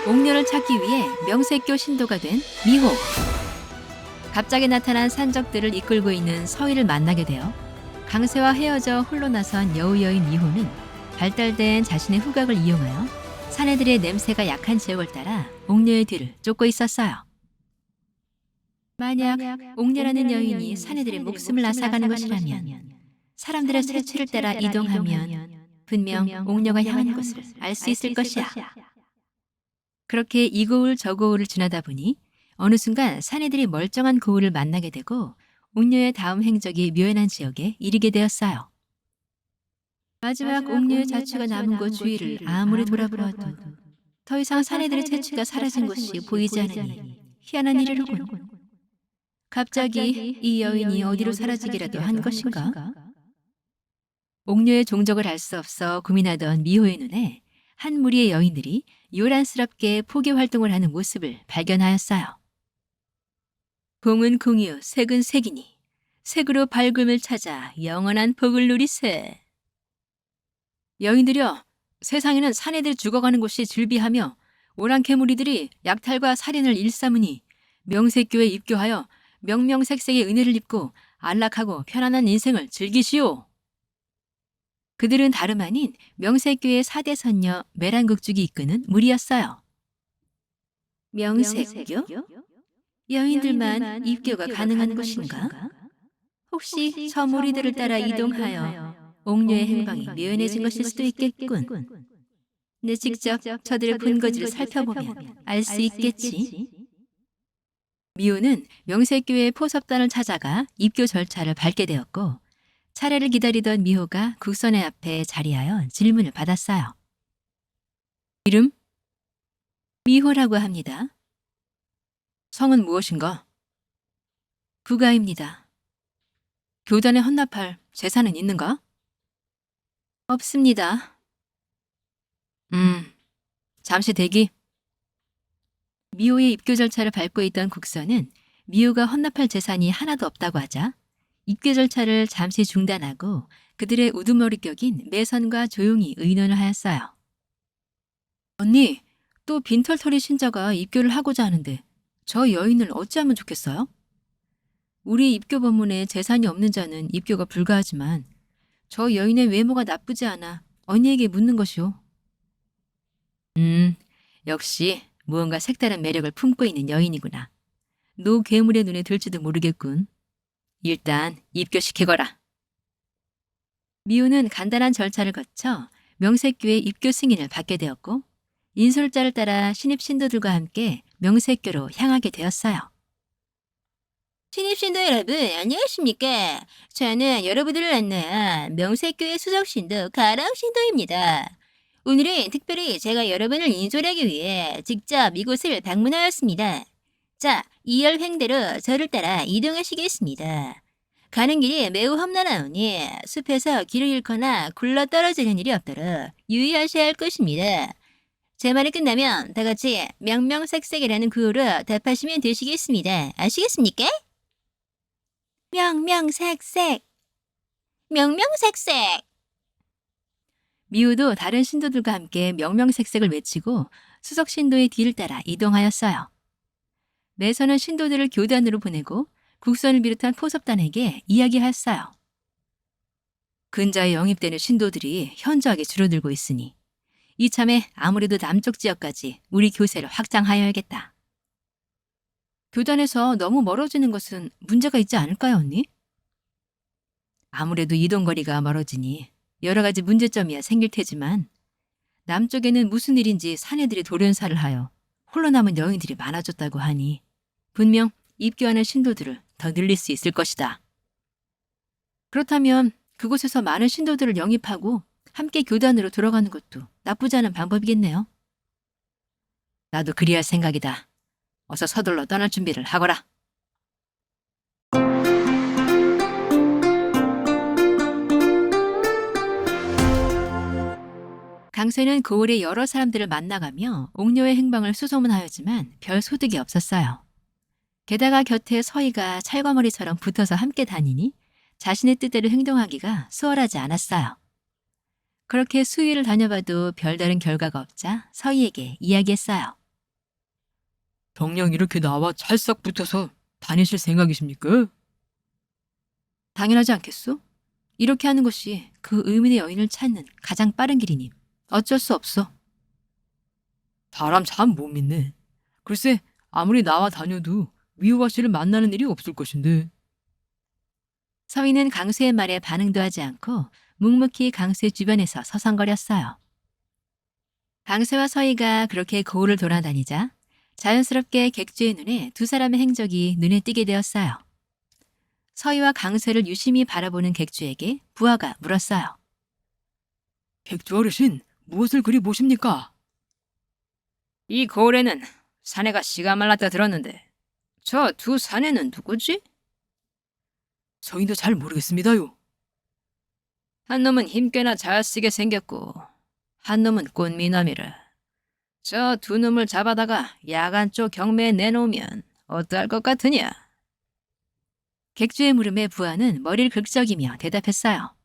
옥녀를 찾기 위해 명색교 신도가 된 미호. 갑자기 나타난 산적들을 이끌고 있는 서희를 만나게 되어 강세와 헤어져 홀로 나선 여우 여인 미호는 발달된 자신의 후각을 이용하여 사내들의 냄새가 약한 지역을 따라 옥녀의 뒤를 쫓고 있었어요. 만약 옥녀라는 여인이 사내들의 목숨을 앗아가는 것이라면 사람들의 세취를 따라 이동하면 분명 옥녀가 향하는 곳을 알 수 있을 것이야. 그렇게 이 고을 저 고을을 지나다 보니 어느 순간 사내들이 멀쩡한 고을을 만나게 되고 옥녀의 다음 행적이 묘연한 지역에 이르게 되었어요. 마지막 옥녀의 자취가 남은 곳 주위를 아무리 돌아보아도 더 이상 사내들의 채취가 사라진 곳이 보이지 않으니 희한한 일이로군. 갑자기 이 여인이 어디로 사라지기라도 한 것인가? 옥녀의 종적을 알 수 없어 고민하던 미호의 눈에 한 무리의 여인들이 요란스럽게 포기 활동을 하는 모습을 발견하였어요. 공은 공이요 색은 색이니 색으로 밝음을 찾아 영원한 복을 누리세. 여인들여, 세상에는 사내들이 죽어가는 곳이 즐비하며 오랑캐무리들이 약탈과 살인을 일삼으니 명색교에 입교하여 명명색색의 은혜를 입고 안락하고 편안한 인생을 즐기시오. 그들은 다름 아닌 명색교의 4대 선녀 메란국죽이 이끄는 무리였어요. 명색교? 여인들만 입교가 가능한 곳인가? 혹시 저 무리들을 따라 이동하여 옥녀의 행방이 묘연해진 것일 수도 있겠군. 내 직접 저들의 본거지를 살펴보면 알 수 있겠지. 미호는 명색교의 포섭단을 찾아가 입교 절차를 밟게 되었고 차례를 기다리던 미호가 국선의 앞에 자리하여 질문을 받았어요. 이름? 미호라고 합니다. 성은 무엇인가? 부가입니다. 교단에 헌납할 재산은 있는가? 없습니다. 잠시 대기. 미호의 입교 절차를 밟고 있던 국선은 미호가 헌납할 재산이 하나도 없다고 하자 입교 절차를 잠시 중단하고 그들의 우두머리 격인 매선과 조용히 의논을 하였어요. 언니, 또 빈털터리 신자가 입교를 하고자 하는데 저 여인을 어찌하면 좋겠어요? 우리 입교 법문에 재산이 없는 자는 입교가 불가하지만 저 여인의 외모가 나쁘지 않아 언니에게 묻는 것이오. 역시 무언가 색다른 매력을 품고 있는 여인이구나. 노 괴물의 눈에 들지도 모르겠군. 일단 입교시키거라. 미호는 간단한 절차를 거쳐 명색교의 입교 승인을 받게 되었고 인솔자를 따라 신입 신도들과 함께 명색교로 향하게 되었어요. 신입 신도 여러분, 안녕하십니까? 저는 여러분들을 안내한 명색교의 수석 신도 가랑 신도입니다. 오늘은 특별히 제가 여러분을 인솔하기 위해 직접 이곳을 방문하였습니다. 자, 2열 횡대로 저를 따라 이동하시겠습니다. 가는 길이 매우 험난하오니 숲에서 길을 잃거나 굴러 떨어지는 일이 없도록 유의하셔야 할 것입니다. 제 말이 끝나면 다 같이 명명색색이라는 구호로 답하시면 되시겠습니다. 아시겠습니까? 명명색색. 명명색색. 미호도 다른 신도들과 함께 명명색색을 외치고 수석 신도의 뒤를 따라 이동하였어요. 매선은 신도들을 교단으로 보내고 국선을 비롯한 포섭단에게 이야기하였어요. 근자에 영입되는 신도들이 현저하게 줄어들고 있으니 이참에 아무래도 남쪽 지역까지 우리 교세를 확장하여야겠다. 교단에서 너무 멀어지는 것은 문제가 있지 않을까요, 언니? 아무래도 이동거리가 멀어지니 여러 가지 문제점이야 생길 테지만 남쪽에는 무슨 일인지 사내들이 돌연사를 하여 홀로 남은 여인들이 많아졌다고 하니 분명 입교하는 신도들을 더 늘릴 수 있을 것이다. 그렇다면 그곳에서 많은 신도들을 영입하고 함께 교단으로 들어가는 것도 나쁘지 않은 방법이겠네요. 나도 그리할 생각이다. 어서 서둘러 떠날 준비를 하거라. 강쇠는 고을의 여러 사람들을 만나가며 옥녀의 행방을 수소문하였지만 별 소득이 없었어요. 게다가 곁에 서희가 찰과머리처럼 붙어서 함께 다니니 자신의 뜻대로 행동하기가 수월하지 않았어요. 그렇게 수위를 다녀봐도 별다른 결과가 없자 서희에게 이야기했어요. 정녕 이렇게 나와 찰싹 붙어서 다니실 생각이십니까? 당연하지 않겠소? 이렇게 하는 것이 그 의문의 여인을 찾는 가장 빠른 길이니 어쩔 수 없어. 사람 참 못 믿네. 글쎄, 아무리 나와 다녀도 미호와 씨를 만나는 일이 없을 것인데. 서희는 강수의 말에 반응도 하지 않고 묵묵히 강수의 주변에서 서성거렸어요. 강수와 서희가 그렇게 거울을 돌아다니자 자연스럽게 객주의 눈에 두 사람의 행적이 눈에 띄게 되었어요. 서희와 강수를 유심히 바라보는 객주에게 부하가 물었어요. 객주 어르신, 무엇을 그리 보십니까? 이 거울에는 사내가 씨가 말랐다 들었는데 저 두 사내는 누구지? 저희도 잘 모르겠습니다요. 한 놈은 힘께나 잘 쓰게 생겼고 한 놈은 꽃미남이라. 저 두 놈을 잡아다가 야간 쪽 경매에 내놓으면 어떠할 것 같으냐? 객주의 물음에 부하는 머리를 긁적이며 대답했어요.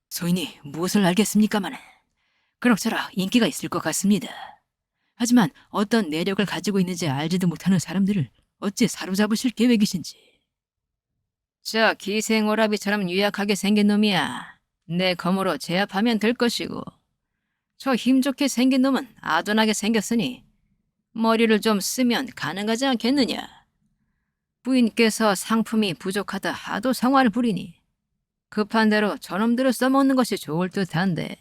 서인이 무엇을 알겠습니까마는 그럭저럭 인기가 있을 것 같습니다. 하지만 어떤 내력을 가지고 있는지 알지도 못하는 사람들을 어찌 사로잡으실 계획이신지. 저 기생오라비처럼 유약하게 생긴 놈이야. 내 검으로 제압하면 될 것이고 저 힘좋게 생긴 놈은 아둔하게 생겼으니 머리를 좀 쓰면 가능하지 않겠느냐. 부인께서 상품이 부족하다 하도 성화를 부리니 급한 대로 저놈들을 써먹는 것이 좋을 듯한데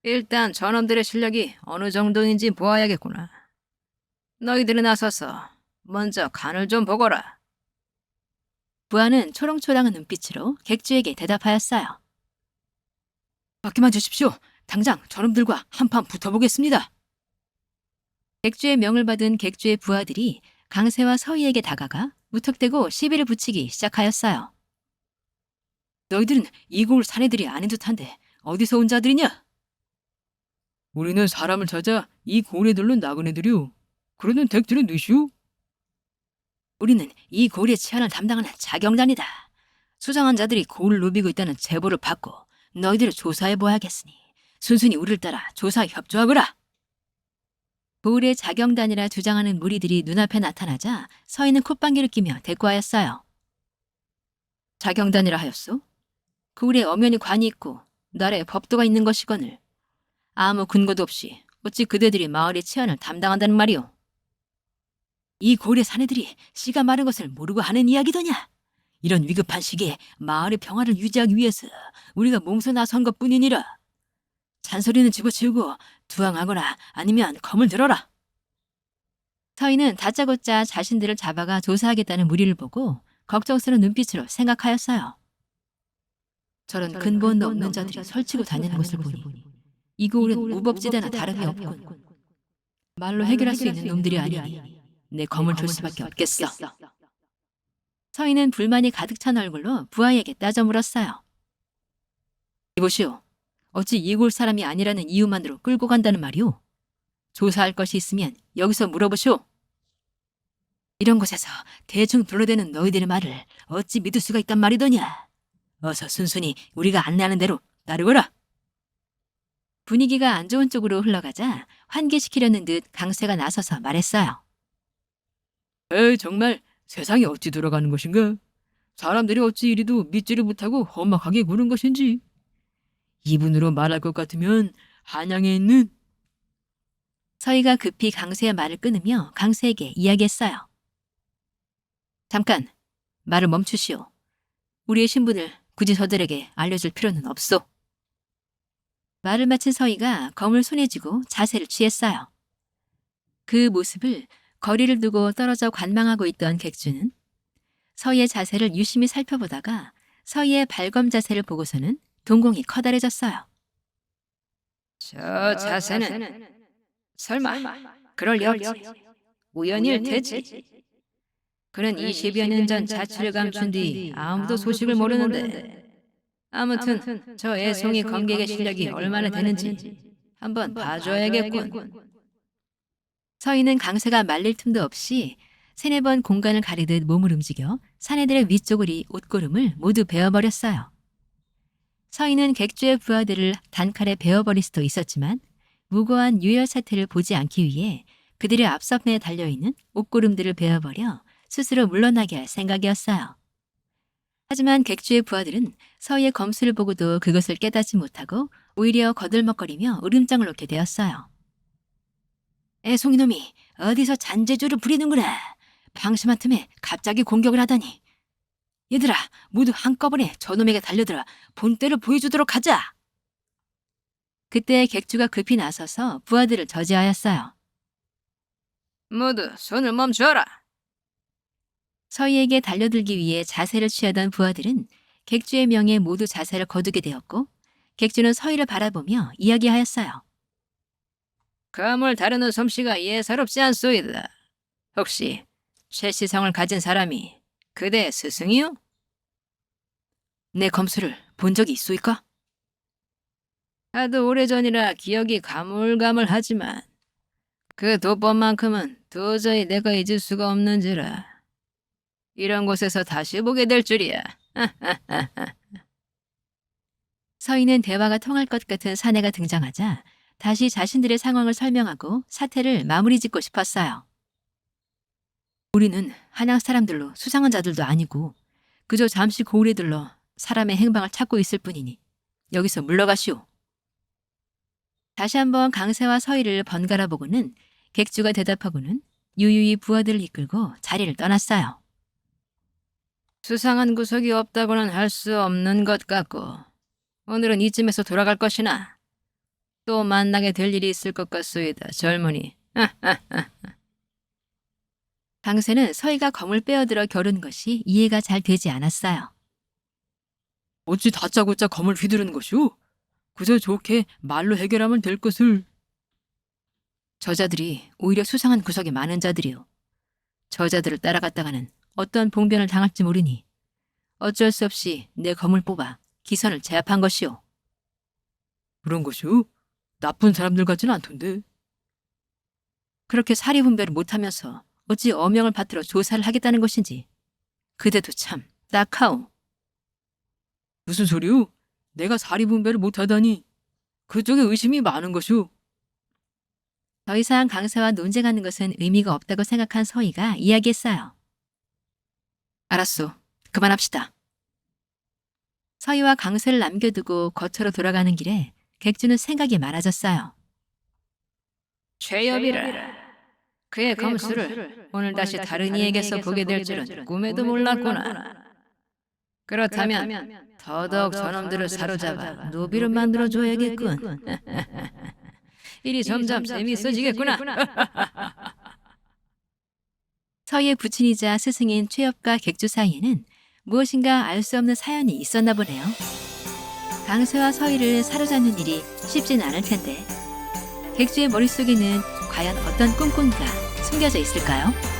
일단 저놈들의 실력이 어느 정도인지 보아야겠구나. 너희들은 나서서 먼저 간을 좀 보거라. 부하는 초롱초롱한 눈빛으로 객주에게 대답하였어요. 맡기만 주십시오. 당장 저놈들과 한판 붙어보겠습니다. 객주의 명을 받은 객주의 부하들이 강세와 서희에게 다가가 무턱대고 시비를 붙이기 시작하였어요. 너희들은 이 고을 사내들이 아닌 듯한데 어디서 온 자들이냐? 우리는 사람을 찾아 이 고을에 들른 나그네들이오. 그러는 댁들은 누시오? 우리는 이 고을의 치안을 담당하는 자경단이다. 수상한 자들이 고을을 누비고 있다는 제보를 받고 너희들을 조사해보아야겠으니 순순히 우리를 따라 조사에 협조하거라. 고을의 자경단이라 주장하는 무리들이 눈앞에 나타나자 서희는 콧방귀를 끼며 대꾸하였어요. 자경단이라 하였소? 고을에 엄연히 관이 있고 나라에 법도가 있는 것이거늘 아무 근거도 없이 어찌 그대들이 마을의 치안을 담당한다는 말이오? 이 고을의 사내들이 씨가 마른 것을 모르고 하는 이야기더냐? 이런 위급한 시기에 마을의 평화를 유지하기 위해서 우리가 몸소 나선 것뿐이니라. 잔소리는 집어치우고 두항하거나 아니면 검을 들어라. 서희는 다짜고짜 자신들을 잡아가 조사하겠다는 무리를 보고 걱정스러운 눈빛으로 생각하였어요. 저런 근본도 없는 자들이 설치고 다니는 것을 보니 이 고을은 무법지대나 다름이 없군. 말로 해결할 수 있는 놈들이 아니니 내 검을 줄 수밖에 없겠어. 서희는 불만이 가득 찬 얼굴로 부하에게 따져 물었어요. 이보시오. 어찌 이 고을 사람이 아니라는 이유만으로 끌고 간다는 말이오? 조사할 것이 있으면 여기서 물어보시오. 이런 곳에서 대충 둘러대는 너희들의 말을 어찌 믿을 수가 있단 말이더냐. 어서 순순히 우리가 안내하는 대로 따르거라. 분위기가 안 좋은 쪽으로 흘러가자 환기시키려는 듯 강세가 나서서 말했어요. 에이, 정말 세상이 어찌 돌아가는 것인가? 사람들이 어찌 이리도 믿지를 못하고 험악하게 구는 것인지. 이분으로 말할 것 같으면 한양에 있는 서희가 급히 강세의 말을 끊으며 강세에게 이야기했어요. 잠깐, 말을 멈추시오. 우리의 신분을 굳이 저들에게 알려줄 필요는 없소. 말을 마친 서희가 검을 손에 쥐고 자세를 취했어요. 그 모습을 거리를 두고 떨어져 관망하고 있던 객주는 서희의 자세를 유심히 살펴보다가 서희의 발검 자세를 보고서는 동공이 커다래졌어요. 저 자세는 설마 그럴 리 없지. 우연일 테지. 그는 20여 년 전 자취를 감춘 뒤 아무도 소식을 모르는데 아무튼 저 애송이 검객의 실력이 얼마나 되는지 한번 봐줘야겠군. 서희는 강세가 말릴 틈도 없이 세네 번 공간을 가리듯 몸을 움직여 사내들의 위쪽으리 옷고름을 모두 베어버렸어요. 서희는 객주의 부하들을 단칼에 베어버릴 수도 있었지만 무고한 유혈 사태를 보지 않기 위해 그들의 앞선에 달려있는 옷고름들을 베어버려 스스로 물러나게 할 생각이었어요. 하지만 객주의 부하들은 서희의 검수를 보고도 그것을 깨닫지 못하고 오히려 거들먹거리며 으름장을 놓게 되었어요. 애송이놈이 어디서 잔재주를 부리는구나. 방심한 틈에 갑자기 공격을 하다니. 얘들아, 모두 한꺼번에 저놈에게 달려들어 본때를 보여주도록 하자. 그때 객주가 급히 나서서 부하들을 저지하였어요. 모두 손을 멈춰라. 서희에게 달려들기 위해 자세를 취하던 부하들은 객주의 명에 모두 자세를 거두게 되었고 객주는 서희를 바라보며 이야기하였어요. 검을 다루는 솜씨가 예사롭지 않소이다. 혹시 최시성을 가진 사람이 그대의 스승이요? 내 검수를 본 적이 있소이까? 하도 오래전이라 기억이 가물가물하지만 그 도법만큼은 도저히 내가 잊을 수가 없는지라. 이런 곳에서 다시 보게 될 줄이야. 서희는 대화가 통할 것 같은 사내가 등장하자 다시 자신들의 상황을 설명하고 사태를 마무리 짓고 싶었어요. 우리는 한양 사람들로 수상한 자들도 아니고 그저 잠시 고을에 들러 사람의 행방을 찾고 있을 뿐이니 여기서 물러가시오. 다시 한번 강세와 서희를 번갈아 보고는 객주가 대답하고는 유유히 부하들을 이끌고 자리를 떠났어요. 수상한 구석이 없다고는 할 수 없는 것 같고 오늘은 이쯤에서 돌아갈 것이나 또 만나게 될 일이 있을 것 같소이다, 젊은이. 강세는 서희가 검을 빼어들어 겨룬 것이 이해가 잘 되지 않았어요. 어찌 다짜고짜 검을 휘두르는 것이오? 그저 좋게 말로 해결하면 될 것을. 저자들이 오히려 수상한 구석이 많은 자들이요. 저자들을 따라갔다가는 어떤 봉변을 당할지 모르니 어쩔 수 없이 내 검을 뽑아 기선을 제압한 것이오. 그런 것이오? 나쁜 사람들 같지는 않던데. 그렇게 사리분별을 못하면서 어찌 어명을 받들어 조사를 하겠다는 것인지. 그대도 참 딱하오. 무슨 소리오? 내가 사리분별을 못하다니. 그쪽에 의심이 많은 것이오. 더 이상 강세와 논쟁하는 것은 의미가 없다고 생각한 서희가 이야기했어요. 알았소. 그만합시다. 서희와 강세를 남겨두고 거처로 돌아가는 길에 객주는 생각이 많아졌어요. 최엽이라. 그의 검수를 오늘 다시 다른 이에게서 보게 될 줄은 꿈에도 몰랐구나. 그렇다면 더더욱 저놈들을 사로잡아 노비로 만들어줘야겠군. 일이 점점 재미있어지겠구나. 서희의 부친이자 스승인 최엽과 객주 사이에는 무엇인가 알 수 없는 사연이 있었나 보네요. 강세와 서희를 사로잡는 일이 쉽지는 않을 텐데 객주의 머릿속에는 과연 어떤 꿍꿍이가 숨겨져 있을까요?